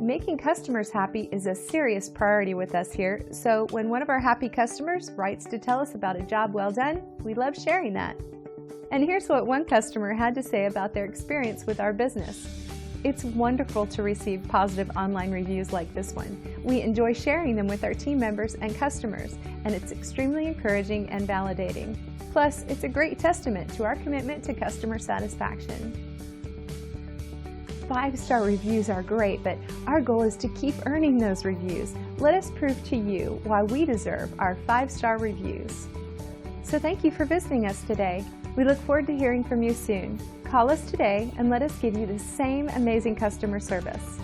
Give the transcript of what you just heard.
Making customers happy is a serious priority with us here, so when one of our happy customers writes to tell us about a job well done, we love sharing that. And here's what one customer had to say about their experience with our business. It's wonderful to receive positive online reviews like this one. We enjoy sharing them with our team members and customers, and it's extremely encouraging and validating. Plus, it's a great testament to our commitment to customer satisfaction. 5-star reviews are great, but our goal is to keep earning those reviews. Let us prove to you why we deserve our 5-star reviews. So thank you for visiting us today. We look forward to hearing from you soon. Call us today and let us give you the same amazing customer service.